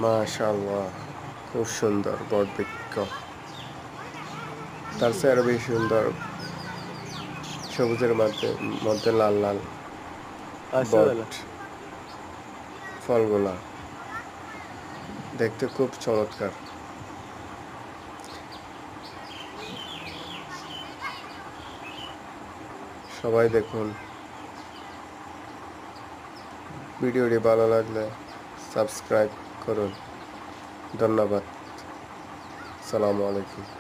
মাশাআল্লাহ, খুব সুন্দর বটবৃক্ষ। তার চেয়ে আরো বেশি সুন্দর সবুজের মধ্যে মধ্যে লাল লাল বট ফলগুলা দেখতে খুব চমৎকার। সবাই দেখুন, ভিডিওটি ভালো লাগলে সাবস্ক্রাইব করুন। ধন্যবাদ। আসসালামু আলাইকুম।